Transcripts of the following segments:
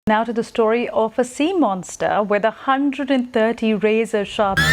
Now to the story of a sea monster with 130 razor-sharp teeth.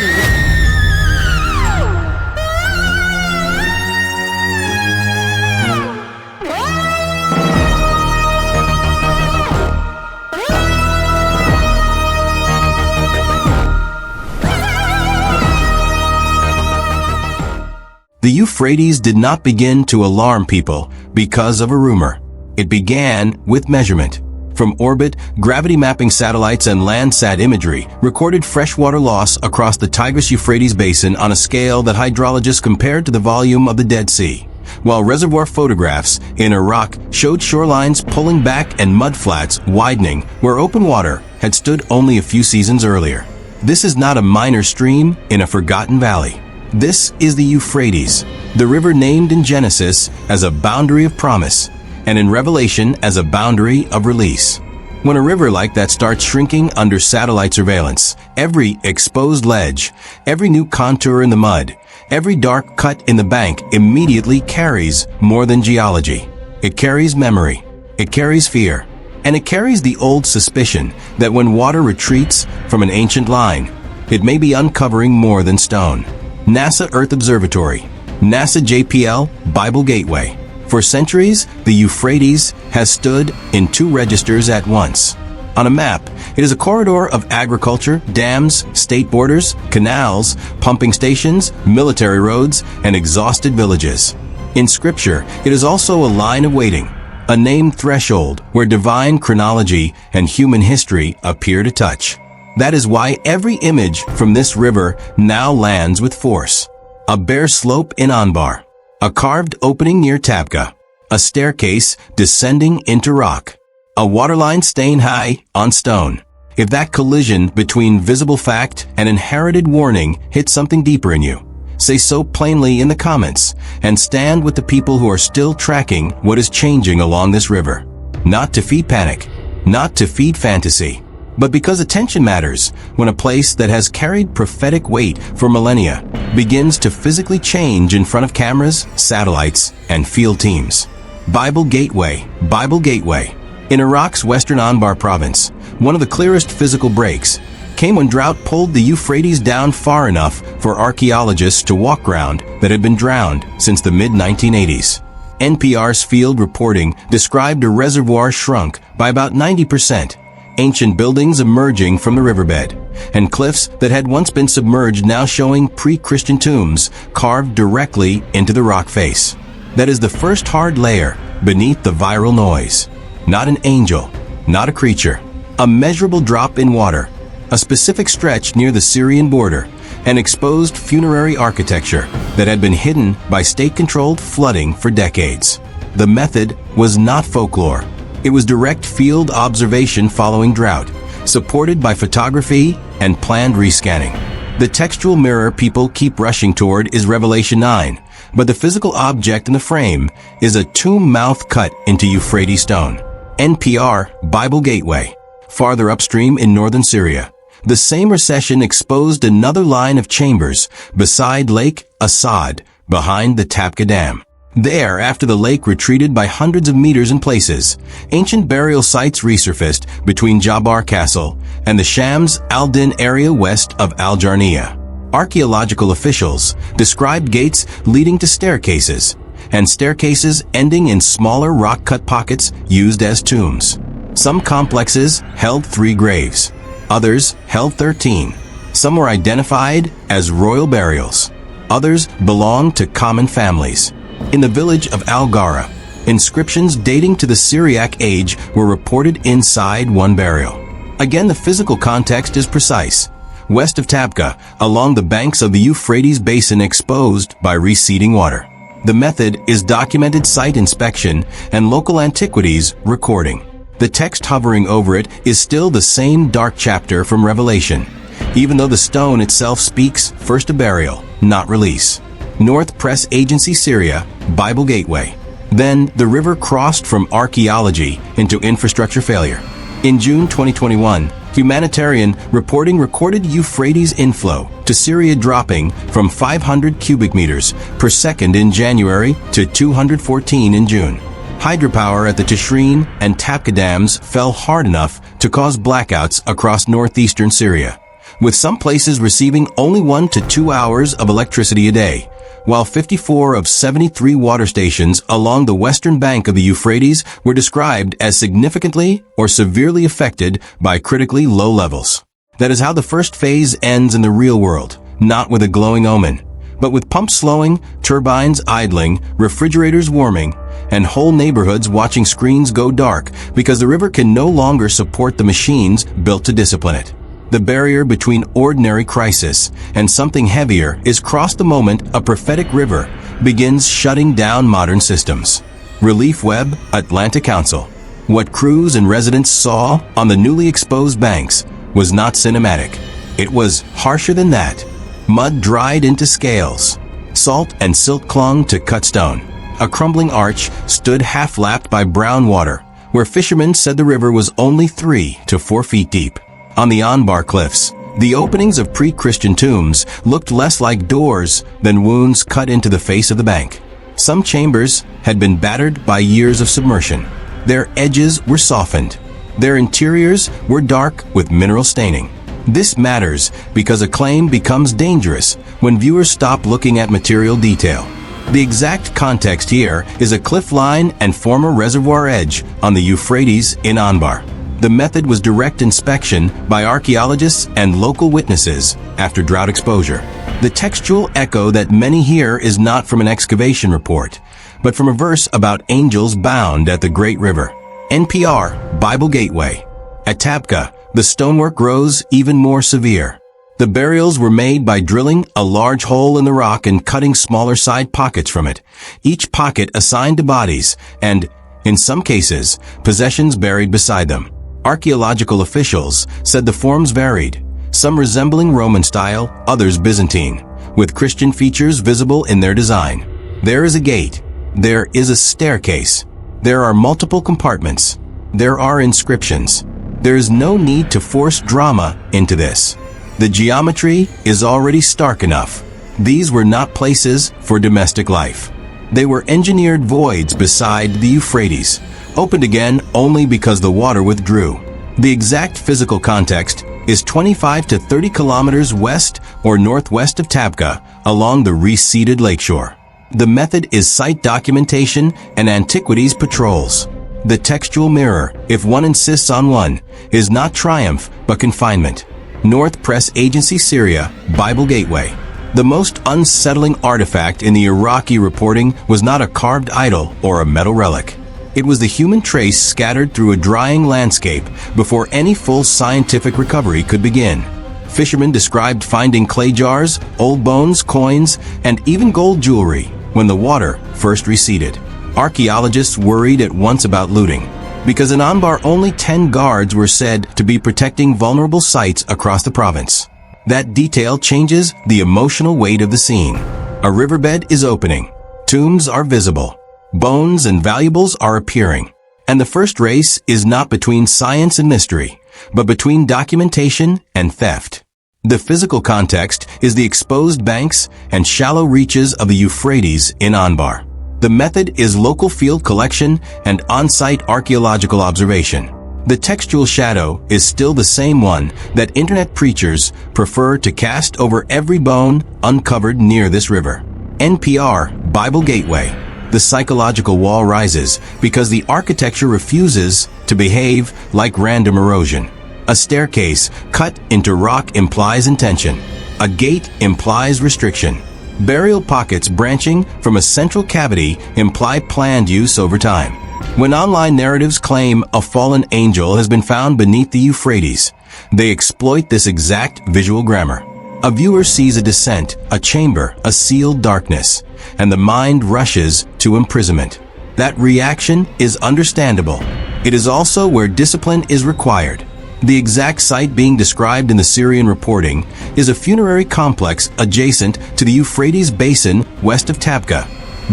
The Euphrates did not begin to alarm people because of a rumor. It began with measurement. From orbit, gravity mapping satellites and Landsat imagery recorded freshwater loss across the Tigris-Euphrates basin on a scale that hydrologists compared to the volume of the Dead Sea, while reservoir photographs in Iraq showed shorelines pulling back and mudflats widening where open water had stood only a few seasons earlier. This is not a minor stream in a forgotten valley. This is the Euphrates, the river named in Genesis as a boundary of promise, and in Revelation as a boundary of release. When a river like that starts shrinking under satellite surveillance, every exposed ledge, every new contour in the mud, every dark cut in the bank immediately carries more than geology. It carries memory, it carries fear, and it carries the old suspicion that when water retreats from an ancient line, it may be uncovering more than stone. NASA Earth Observatory, NASA JPL Bible Gateway. For centuries, the Euphrates has stood in two registers at once. On a map, it is a corridor of agriculture, dams, state borders, canals, pumping stations, military roads, and exhausted villages. In Scripture, it is also a line of waiting, a named threshold where divine chronology and human history appear to touch. That is why every image from this river now lands with force. A bare slope in Anbar, a carved opening near Tabqa, a staircase descending into rock, a waterline staying high on stone. If that collision between visible fact and inherited warning hits something deeper in you, say so plainly in the comments and stand with the people who are still tracking what is changing along this river. Not to feed panic, not to feed fantasy, but because attention matters when a place that has carried prophetic weight for millennia begins to physically change in front of cameras, satellites, and field teams. Bible Gateway, Bible Gateway. In Iraq's western Anbar province, one of the clearest physical breaks came when drought pulled the Euphrates down far enough for archaeologists to walk ground that had been drowned since the mid-1980s. NPR's field reporting described a reservoir shrunk by about 90%, ancient buildings emerging from the riverbed, and cliffs that had once been submerged now showing pre-Christian tombs carved directly into the rock face. That is the first hard layer beneath the viral noise. Not an angel, not a creature, a measurable drop in water, a specific stretch near the Syrian border, an exposed funerary architecture that had been hidden by state-controlled flooding for decades. The method was not folklore. It was direct field observation following drought, supported by photography and planned rescanning. The textual mirror people keep rushing toward is Revelation 9, but the physical object in the frame is a tomb mouth cut into Euphrates stone. NPR Bible Gateway. Farther upstream in northern Syria, the same recession exposed another line of chambers beside Lake Assad, behind the Tabqa Dam. There, after the lake retreated by hundreds of meters in places, ancient burial sites resurfaced between Jabbar Castle and the Shams al-Din area west of Al-Jarniya. Archaeological officials described gates leading to staircases, and staircases ending in smaller rock-cut pockets used as tombs. Some complexes held 3 graves. Others held 13. Some were identified as royal burials. Others belonged to common families. In the village of Al-Gara, inscriptions dating to the Syriac age were reported inside one burial. Again, the physical context is precise. West of Tabqa, along the banks of the Euphrates basin exposed by receding water. The method is documented site inspection and local antiquities recording. The text hovering over it is still the same dark chapter from Revelation, even though the stone itself speaks first of burial, not release. North Press Agency Syria, Bible Gateway. Then the river crossed from archaeology into infrastructure failure. In June 2021, humanitarian reporting recorded Euphrates inflow to Syria dropping from 500 cubic meters per second in January to 214 in June. Hydropower at the Tishreen and Tapka dams fell hard enough to cause blackouts across northeastern Syria, with some places receiving only 1 to 2 hours of electricity a day, while 54 of 73 water stations along the western bank of the Euphrates were described as significantly or severely affected by critically low levels. That is how the first phase ends in the real world, not with a glowing omen, but with pumps slowing, turbines idling, refrigerators warming, and whole neighborhoods watching screens go dark because the river can no longer support the machines built to discipline it. The barrier between ordinary crisis and something heavier is crossed the moment a prophetic river begins shutting down modern systems. Relief Web, Atlanta Council. What crews and residents saw on the newly exposed banks was not cinematic. It was harsher than that. Mud dried into scales. Salt and silt clung to cut stone. A crumbling arch stood half-lapped by brown water, where fishermen said the river was only 3 to 4 feet deep. On the Anbar cliffs, the openings of pre-Christian tombs looked less like doors than wounds cut into the face of the bank. Some chambers had been battered by years of submersion. Their edges were softened. Their interiors were dark with mineral staining. This matters because a claim becomes dangerous when viewers stop looking at material detail. The exact context here is a cliff line and former reservoir edge on the Euphrates in Anbar. The method was direct inspection by archaeologists and local witnesses after drought exposure. The textual echo that many hear is not from an excavation report, but from a verse about angels bound at the great river. NPR, Bible Gateway. At Tapka, the stonework grows even more severe. The burials were made by drilling a large hole in the rock and cutting smaller side pockets from it, each pocket assigned to bodies and, in some cases, possessions buried beside them. Archaeological officials said the forms varied, some resembling Roman style, others Byzantine, with Christian features visible in their design. There is a gate. There is a staircase. There are multiple compartments. There are inscriptions. There is no need to force drama into this. The geometry is already stark enough. These were not places for domestic life. They were engineered voids beside the Euphrates, opened again only because the water withdrew. The exact physical context is 25 to 30 kilometers west or northwest of Tapka along the reseeded lakeshore. The method is site documentation and antiquities patrols. The textual mirror, if one insists on one, is not triumph but confinement. North Press Agency Syria, Bible Gateway. The most unsettling artifact in the Iraqi reporting was not a carved idol or a metal relic. It was the human trace scattered through a drying landscape before any full scientific recovery could begin. Fishermen described finding clay jars, old bones, coins, and even gold jewelry when the water first receded. Archaeologists worried at once about looting, because in Anbar only 10 guards were said to be protecting vulnerable sites across the province. That detail changes the emotional weight of the scene. A riverbed is opening. Tombs are visible. Bones and valuables are appearing. And the first race is not between science and mystery, but between documentation and theft. The physical context is the exposed banks and shallow reaches of the Euphrates in Anbar. The method is local field collection and on-site archaeological observation. The textual shadow is still the same one that internet preachers prefer to cast over every bone uncovered near this river. NPR, Bible Gateway. The psychological wall rises because the architecture refuses to behave like random erosion. A staircase cut into rock implies intention. A gate implies restriction. Burial pockets branching from a central cavity imply planned use over time. When online narratives claim a fallen angel has been found beneath the Euphrates, they exploit this exact visual grammar. A viewer sees a descent, a chamber, a sealed darkness, and the mind rushes to imprisonment. That reaction is understandable. It is also where discipline is required. The exact site being described in the Syrian reporting is a funerary complex adjacent to the Euphrates Basin west of Tapka,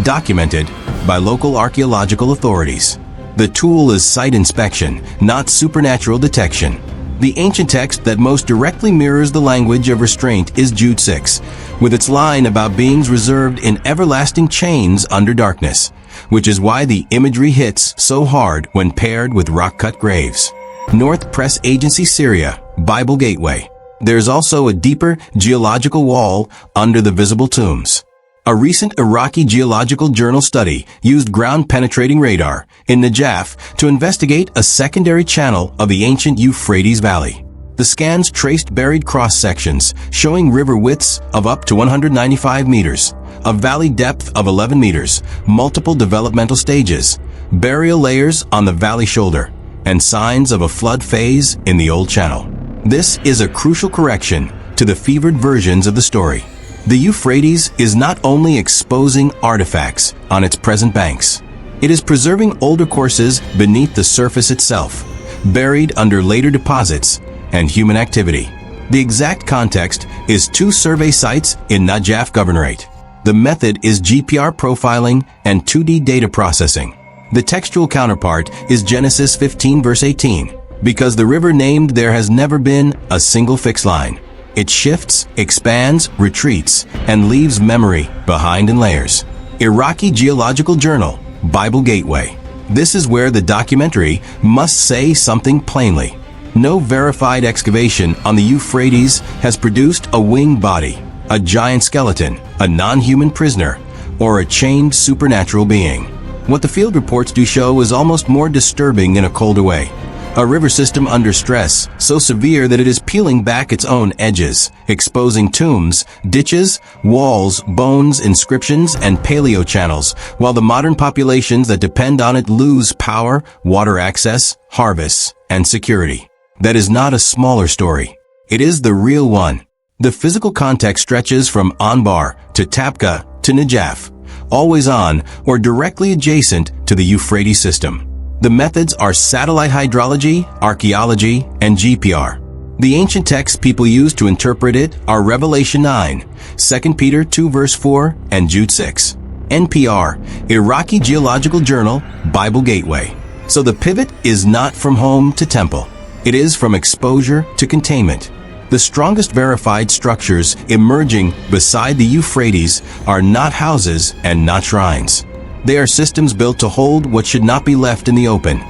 documented by local archaeological authorities. The tool is site inspection, not supernatural detection. The ancient text that most directly mirrors the language of restraint is Jude 6, with its line about beings reserved in everlasting chains under darkness, which is why the imagery hits so hard when paired with rock-cut graves. North Press Agency, Syria, Bible Gateway. There's also a deeper geological wall under the visible tombs. A recent Iraqi Geological Journal study used ground-penetrating radar in Najaf to investigate a secondary channel of the ancient Euphrates Valley. The scans traced buried cross-sections showing river widths of up to 195 meters, a valley depth of 11 meters, multiple developmental stages, burial layers on the valley shoulder, and signs of a flood phase in the old channel. This is a crucial correction to the fevered versions of the story. The Euphrates is not only exposing artifacts on its present banks, it is preserving older courses beneath the surface itself, buried under later deposits and human activity. The exact context is 2 survey sites in Najaf Governorate. The method is GPR profiling and 2D data processing. The textual counterpart is Genesis 15 verse 18, because the river named there has never been a single fixed line. It shifts, expands, retreats, and leaves memory behind in layers. Iraqi Geological Journal, Bible Gateway. This is where the documentary must say something plainly. No verified excavation on the Euphrates has produced a winged body, a giant skeleton, a non-human prisoner, or a chained supernatural being. What the field reports do show is almost more disturbing in a colder way. A river system under stress, so severe that it is peeling back its own edges, exposing tombs, ditches, walls, bones, inscriptions, and paleo channels, while the modern populations that depend on it lose power, water access, harvests, and security. That is not a smaller story. It is the real one. The physical context stretches from Anbar to Tabqa to Najaf, always on or directly adjacent to the Euphrates system. The methods are satellite hydrology, archaeology, and GPR. The ancient texts people use to interpret it are Revelation 9, 2 Peter 2 verse 4, and Jude 6. NPR, Iraqi Geological Journal, Bible Gateway. So the pivot is not from home to temple. It is from exposure to containment. The strongest verified structures emerging beside the Euphrates are not houses and not shrines. They are systems built to hold what should not be left in the open.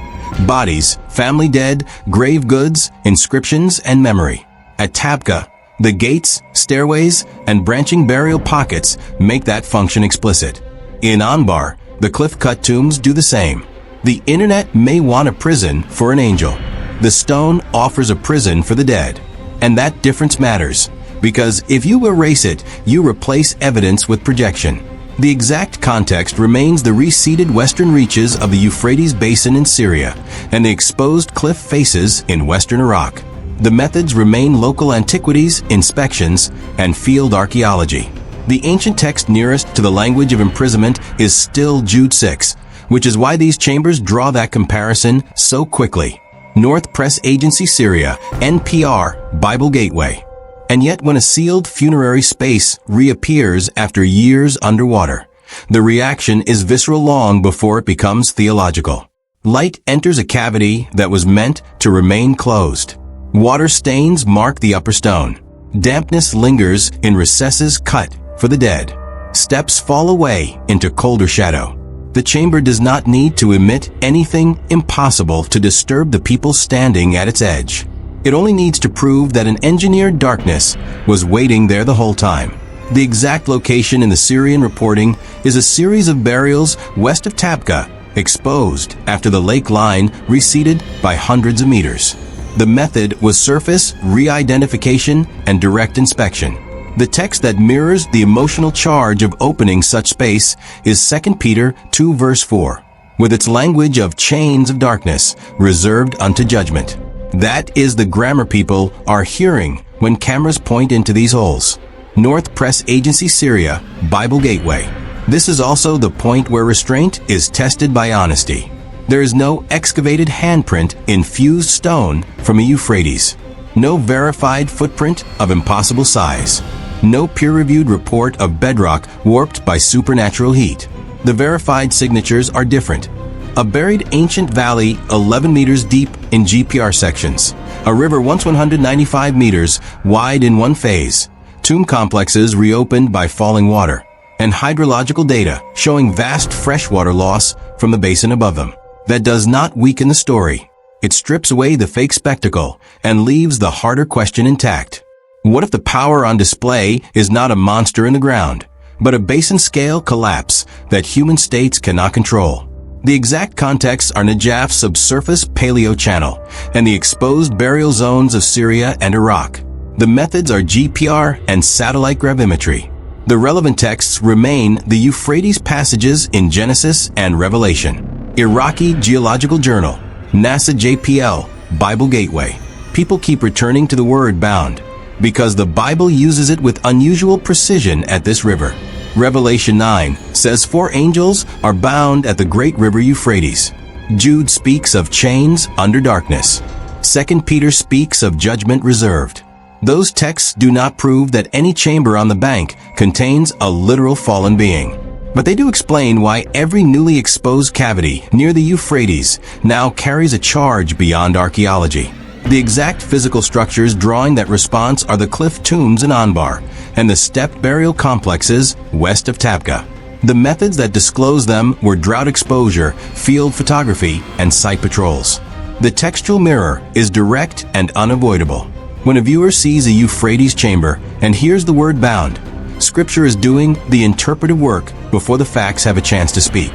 Bodies, family dead, grave goods, inscriptions, and memory. At Tabqa, the gates, stairways, and branching burial pockets make that function explicit. In Anbar, the cliff-cut tombs do the same. The internet may want a prison for an angel. The stone offers a prison for the dead. And that difference matters, because if you erase it, you replace evidence with projection. The exact context remains the reseeded western reaches of the Euphrates Basin in Syria and the exposed cliff faces in western Iraq. The methods remain local antiquities, inspections, and field archaeology. The ancient text nearest to the language of imprisonment is still Jude 6, which is why these chambers draw that comparison so quickly. North Press Agency, Syria, NPR, Bible Gateway. And yet when a sealed funerary space reappears after years underwater, the reaction is visceral long before it becomes theological. Light enters a cavity that was meant to remain closed. Water stains mark the upper stone. Dampness lingers in recesses cut for the dead. Steps fall away into colder shadow. The chamber does not need to emit anything impossible to disturb the people standing at its edge. It only needs to prove that an engineered darkness was waiting there the whole time. The exact location in the Syrian reporting is a series of burials west of Tabqa, exposed after the lake line receded by hundreds of meters. The method was surface, re-identification, and direct inspection. The text that mirrors the emotional charge of opening such space is 2 Peter 2 verse 4, with its language of chains of darkness reserved unto judgment. That is the grammar people are hearing when cameras point into these holes. North Press Agency, Syria, Bible Gateway. This is also the point where restraint is tested by honesty. There is no excavated handprint in fused stone from a Euphrates. No verified footprint of impossible size. No peer-reviewed report of bedrock warped by supernatural heat. The verified signatures are different. A buried ancient valley 11 meters deep in GPR sections. a river once 195 meters wide in one phase, tomb complexes reopened by falling water, and hydrological data showing vast freshwater loss from the basin above them. That does not weaken the story. It strips away the fake spectacle and leaves the harder question intact. What if the power on display is not a monster in the ground, but a basin-scale collapse that human states cannot control? The exact contexts are Najaf's subsurface paleo channel and the exposed burial zones of Syria and Iraq. The methods are GPR and satellite gravimetry. The relevant texts remain the Euphrates passages in Genesis and Revelation. Iraqi Geological Journal, NASA JPL, Bible Gateway. People keep returning to the word bound because the Bible uses it with unusual precision at this river. Revelation 9 says 4 angels are bound at the great river Euphrates. Jude speaks of chains under darkness. 2 Peter speaks of judgment reserved. Those texts do not prove that any chamber on the bank contains a literal fallen being. But they do explain why every newly exposed cavity near the Euphrates now carries a charge beyond archaeology. The exact physical structures drawing that response are the cliff tombs in Anbar and the stepped burial complexes west of Tabqa. The methods that disclose them were drought exposure, field photography, and site patrols. The textual mirror is direct and unavoidable. When a viewer sees a Euphrates chamber and hears the word bound, Scripture is doing the interpretive work before the facts have a chance to speak.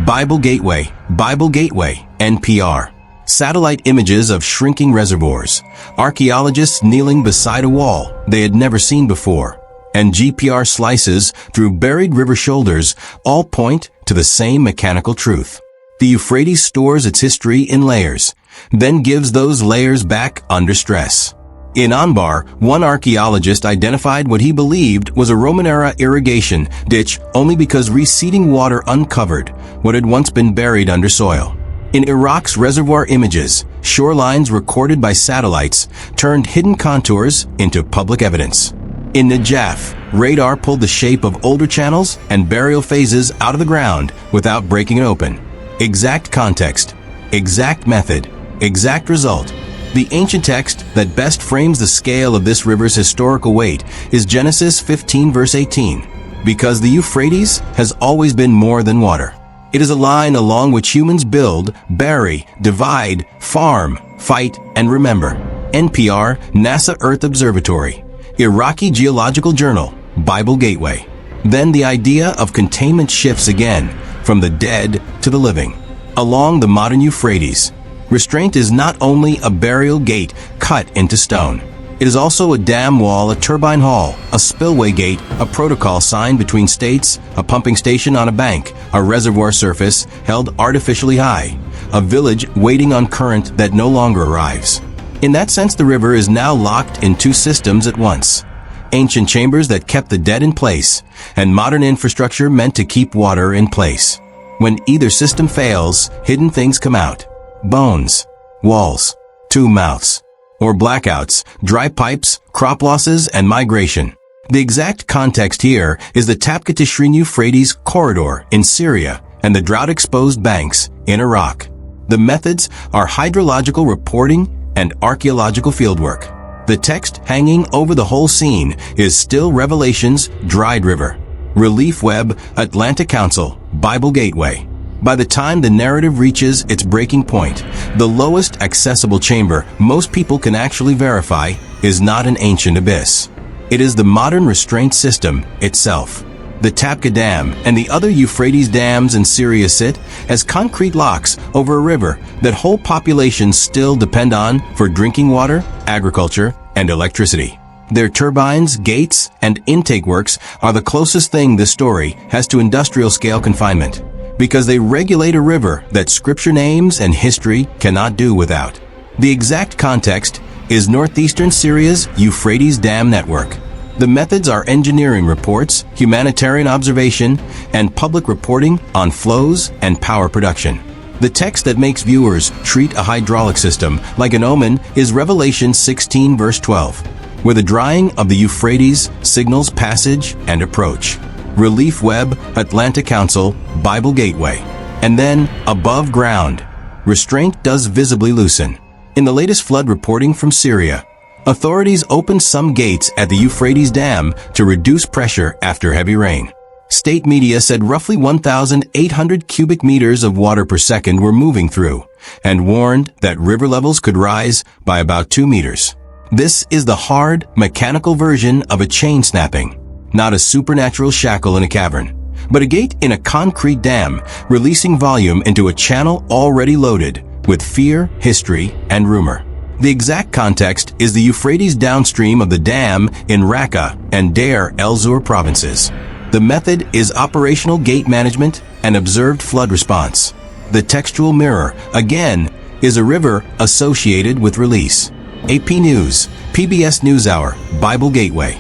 Bible Gateway, NPR. Satellite images of shrinking reservoirs, archaeologists kneeling beside a wall they had never seen before, and GPR slices through buried river shoulders all point to the same mechanical truth. The Euphrates stores its history in layers, then gives those layers back under stress. In Anbar, one archaeologist identified what he believed was a Roman-era irrigation ditch only because receding water uncovered what had once been buried under soil. In Iraq's reservoir images, shorelines recorded by satellites turned hidden contours into public evidence. In Najaf, radar pulled the shape of older channels and burial phases out of the ground without breaking it open. Exact context, exact method, exact result. The ancient text that best frames the scale of this river's historical weight is Genesis 15 verse 18, because the Euphrates has always been more than water. It is a line along which humans build, bury, divide, farm, fight, and remember. NPR, NASA Earth Observatory, Iraqi Geological Journal, Bible Gateway. Then the idea of containment shifts again from the dead to the living. Along the modern Euphrates, restraint is not only a burial gate cut into stone. It is also a dam wall, a turbine hall, a spillway gate, a protocol sign between states, a pumping station on a bank, a reservoir surface held artificially high, a village waiting on current that no longer arrives. In that sense, the river is now locked in 2 systems at once. Ancient chambers that kept the dead in place, and modern infrastructure meant to keep water in place. When either system fails, hidden things come out. Bones, walls, tomb mouths, or blackouts, dry pipes, crop losses, and migration. The exact context here is the Tabqa Tishrin Euphrates corridor in Syria and the drought-exposed banks in Iraq. The methods are hydrological reporting and archaeological fieldwork. The text hanging over the whole scene is still Revelation's dried river. Relief Web, Atlantic Council, Bible Gateway. By the time the narrative reaches its breaking point, the lowest accessible chamber most people can actually verify is not an ancient abyss. It is the modern restraint system itself. The Tabqa Dam and the other Euphrates dams in Syria sit as concrete locks over a river that whole populations still depend on for drinking water, agriculture, and electricity. Their turbines, gates, and intake works are the closest thing this story has to industrial-scale confinement, because they regulate a river that scripture names and history cannot do without. The exact context is northeastern Syria's Euphrates Dam network. The methods are engineering reports, humanitarian observation, and public reporting on flows and power production. The text that makes viewers treat a hydraulic system like an omen is Revelation 16 verse 12, where the drying of the Euphrates signals passage and approach. Relief Web, Atlantic Council, Bible Gateway. And then, above ground, restraint does visibly loosen. In the latest flood reporting from Syria, authorities opened some gates at the Euphrates Dam to reduce pressure after heavy rain. State media said roughly 1,800 cubic meters of water per second were moving through, and warned that river levels could rise by about 2 meters. This is the hard, mechanical version of a chain snapping, not a supernatural shackle in a cavern, but a gate in a concrete dam, releasing volume into a channel already loaded with fear, history, and rumor. The exact context is the Euphrates downstream of the dam in Raqqa and Deir el-Zur provinces. The method is operational gate management and observed flood response. The textual mirror, again, is a river associated with release. AP News, PBS NewsHour, Bible Gateway.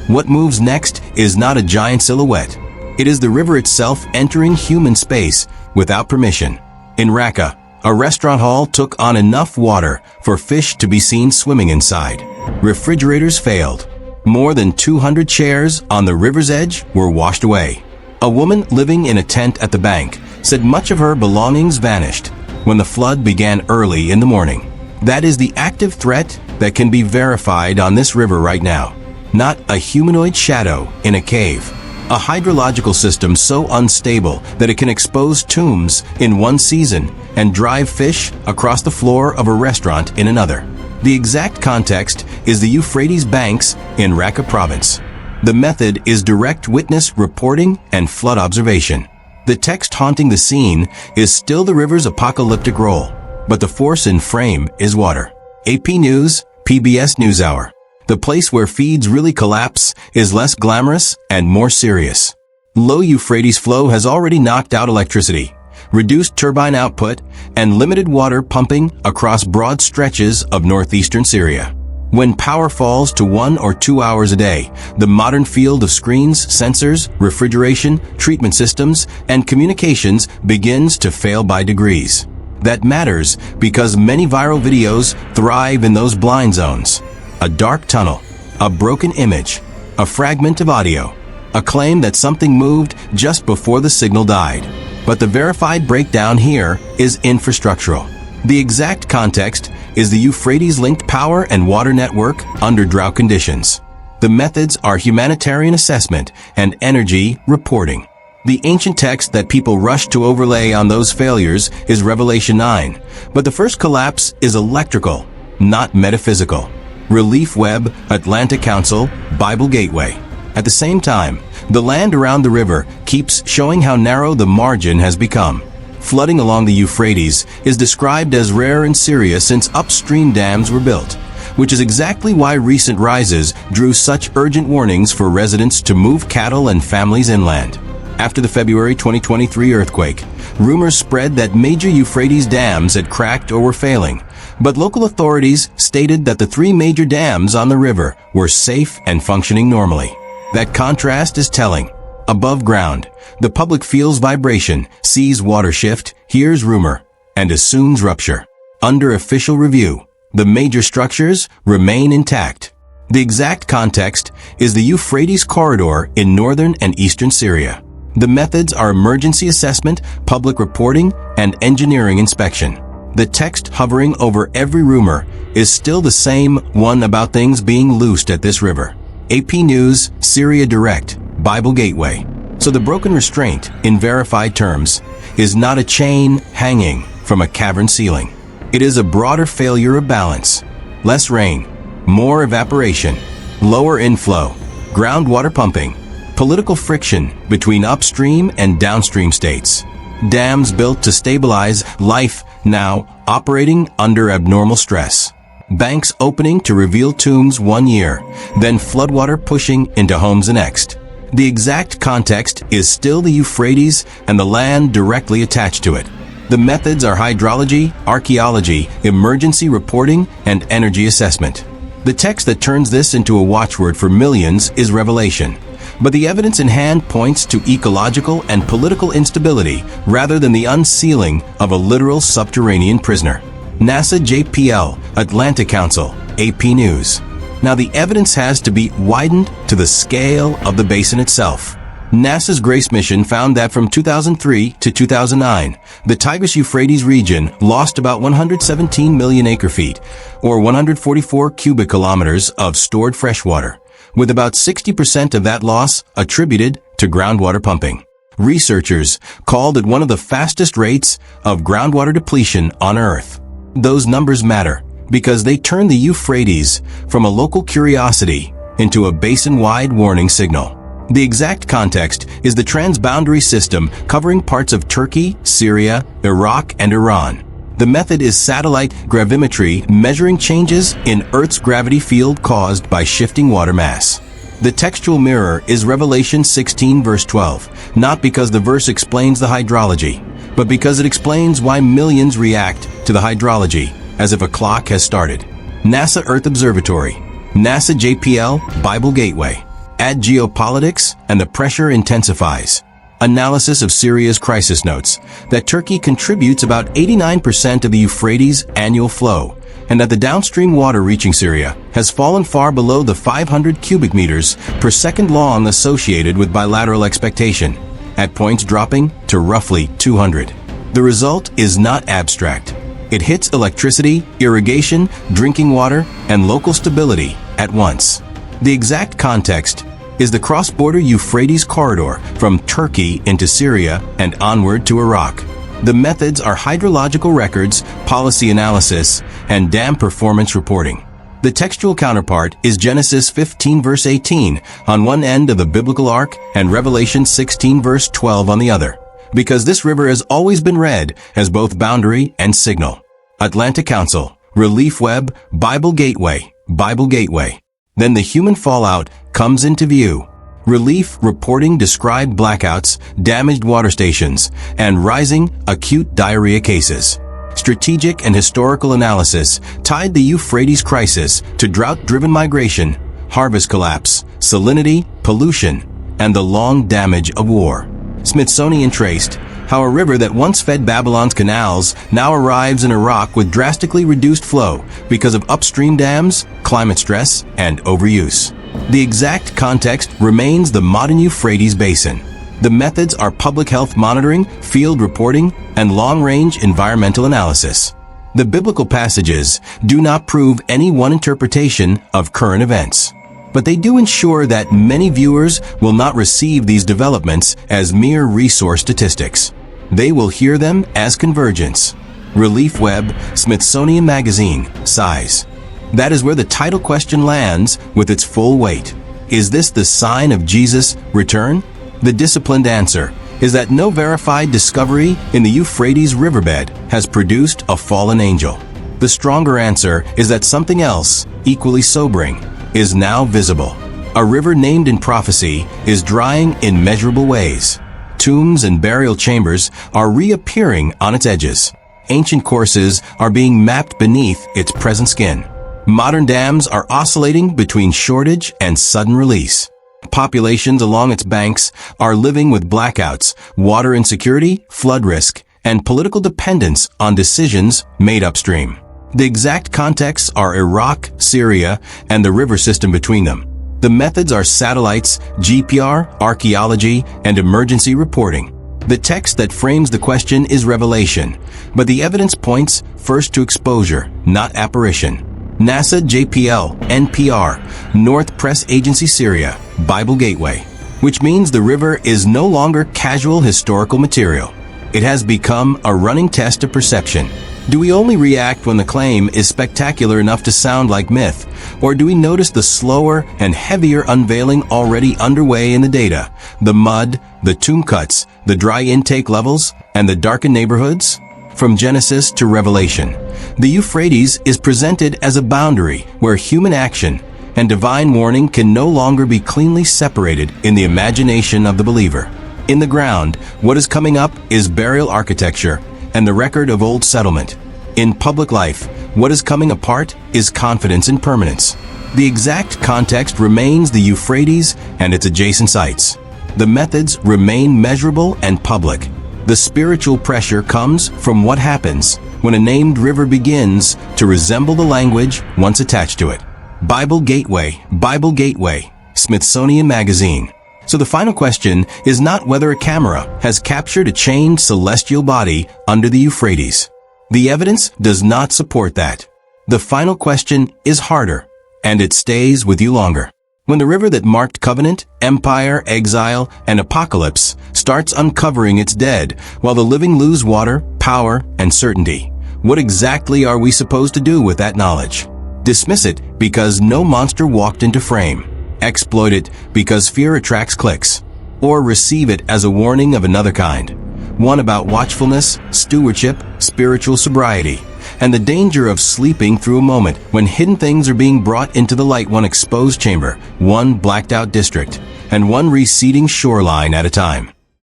What moves next is not a giant silhouette. It is the river itself entering human space without permission. In Raqqa, a restaurant hall took on enough water for fish to be seen swimming inside. Refrigerators failed. More than 200 chairs on the river's edge were washed away. A woman living in a tent at the bank said much of her belongings vanished when the flood began early in the morning. That is the active threat that can be verified on this river right now. Not a humanoid shadow in a cave. A hydrological system so unstable that it can expose tombs in one season and drive fish across the floor of a restaurant in another. The exact context is the Euphrates banks in Raqqa province. The method is direct witness reporting and flood observation. The text haunting the scene is still the river's apocalyptic role, but the force in frame is water. AP News, PBS NewsHour. The place where feeds really collapse is less glamorous and more serious. Low Euphrates flow has already knocked out electricity, reduced turbine output, and limited water pumping across broad stretches of northeastern Syria. When power falls to 1 or 2 hours a day, the modern field of screens, sensors, refrigeration, treatment systems, and communications begins to fail by degrees. That matters because many viral videos thrive in those blind zones. A dark tunnel, a broken image, a fragment of audio, a claim that something moved just before the signal died. But the verified breakdown here is infrastructural. The exact context is the Euphrates-linked power and water network under drought conditions. The methods are humanitarian assessment and energy reporting. The ancient text that people rush to overlay on those failures is Revelation 9, but the first collapse is electrical, not metaphysical. Relief Web, Atlantic Council, Bible Gateway. At the same time, the land around the river keeps showing how narrow the margin has become. Flooding along the Euphrates is described as rare in Syria since upstream dams were built, which is exactly why recent rises drew such urgent warnings for residents to move cattle and families inland. After the February 2023 earthquake, rumors spread that major Euphrates dams had cracked or were failing, but local authorities stated that the 3 major dams on the river were safe and functioning normally. That contrast is telling. Above ground, the public feels vibration, sees water shift, hears rumor, and assumes rupture. Under official review, the major structures remain intact. The exact context is the Euphrates corridor in northern and eastern Syria. The methods are emergency assessment, public reporting, and engineering inspection. The text hovering over every rumor is still the same one about things being loosed at this river. AP News, Syria Direct, Bible Gateway. So the broken restraint, in verified terms, is not a chain hanging from a cavern ceiling. It is a broader failure of balance. Less rain, more evaporation, lower inflow, groundwater pumping, political friction between upstream and downstream states. Dams built to stabilize life now operating under abnormal stress. Banks opening to reveal tombs 1 year, then floodwater pushing into homes the next. The exact context is still the Euphrates and the land directly attached to it. The methods are hydrology, archaeology, emergency reporting, and energy assessment. The text that turns this into a watchword for millions is Revelation. But the evidence in hand points to ecological and political instability rather than the unsealing of a literal subterranean prisoner. NASA JPL, Atlantic Council, AP News. Now the evidence has to be widened to the scale of the basin itself. NASA's GRACE mission found that from 2003 to 2009, the Tigris-Euphrates region lost about 117 million acre-feet, or 144 cubic kilometers of stored freshwater, with about 60% of that loss attributed to groundwater pumping. Researchers called it one of the fastest rates of groundwater depletion on Earth. Those numbers matter because they turn the Euphrates from a local curiosity into a basin-wide warning signal. The exact context is the transboundary system covering parts of Turkey, Syria, Iraq, and Iran. The method is satellite gravimetry, measuring changes in Earth's gravity field caused by shifting water mass. The textual mirror is Revelation 16 verse 12, not because the verse explains the hydrology, but because it explains why millions react to the hydrology as if a clock has started. NASA Earth Observatory, NASA JPL Bible Gateway. Add geopolitics and the pressure intensifies. Analysis of Syria's crisis notes that Turkey contributes about 89% of the Euphrates' annual flow, and that the downstream water reaching Syria has fallen far below the 500 cubic meters per second long associated with bilateral expectation, at points dropping to roughly 200. The result is not abstract. It hits electricity, irrigation, drinking water, and local stability at once. The exact context is the cross-border Euphrates corridor from Turkey into Syria and onward to Iraq. The methods are hydrological records, policy analysis, and dam performance reporting. The textual counterpart is Genesis 15 verse 18 on one end of the biblical arc and Revelation 16 verse 12 on the other, because this river has always been read as both boundary and signal. Atlantic Council, Relief Web, Bible Gateway, Bible Gateway. Then the human fallout comes into view. Relief reporting described blackouts, damaged water stations, and rising acute diarrhea cases. Strategic and historical analysis tied the Euphrates crisis to drought-driven migration, harvest collapse, salinity, pollution, and the long damage of war. Smithsonian traced how a river that once fed Babylon's canals now arrives in Iraq with drastically reduced flow because of upstream dams, climate stress, and overuse. The exact context remains the modern Euphrates basin. The methods are public health monitoring, field reporting, and long-range environmental analysis. The biblical passages do not prove any one interpretation of current events, but they do ensure that many viewers will not receive these developments as mere resource statistics. They will hear them as convergence. Relief Web, Smithsonian Magazine, size. That is where the title question lands with its full weight. Is this the sign of Jesus' return? The disciplined answer is that no verified discovery in the Euphrates riverbed has produced a fallen angel. The stronger answer is that something else, equally sobering, is now visible. A river named in prophecy is drying in measurable ways. Tombs and burial chambers are reappearing on its edges. Ancient courses are being mapped beneath its present skin. Modern dams are oscillating between shortage and sudden release. Populations along its banks are living with blackouts, water insecurity, flood risk, and political dependence on decisions made upstream. The exact contexts are Iraq, Syria, and the river system between them. The methods are satellites, GPR, archaeology, and emergency reporting. The text that frames the question is revelation, but the evidence points first to exposure, not apparition. NASA JPL, NPR, North Press Agency Syria, Bible Gateway, which means the river is no longer casual historical material. It has become a running test of perception. Do we only react when the claim is spectacular enough to sound like myth, or do we notice the slower and heavier unveiling already underway in the data, the mud, the tomb cuts, the dry intake levels, and the darkened neighborhoods? From Genesis to Revelation, the Euphrates is presented as a boundary where human action and divine warning can no longer be cleanly separated in the imagination of the believer. In the ground, what is coming up is burial architecture and the record of old settlement. In public life, what is coming apart is confidence in permanence. The exact context remains the Euphrates and its adjacent sites. The methods remain measurable and public. The spiritual pressure comes from what happens when a named river begins to resemble the language once attached to it. Bible Gateway, Smithsonian Magazine. So the final question is not whether a camera has captured a changed celestial body under the Euphrates. The evidence does not support that. The final question is harder, and it stays with you longer. When the river that marked covenant, empire, exile, and apocalypse starts uncovering its dead, while the living lose water, power, and certainty, what exactly are we supposed to do with that knowledge? Dismiss it because no monster walked into frame. Exploit it because fear attracts clicks. Or receive it as a warning of another kind. One about watchfulness, stewardship, spiritual sobriety, and the danger of sleeping through a moment when hidden things are being brought into the light, one exposed chamber, one blacked out district, and one receding shoreline at a time.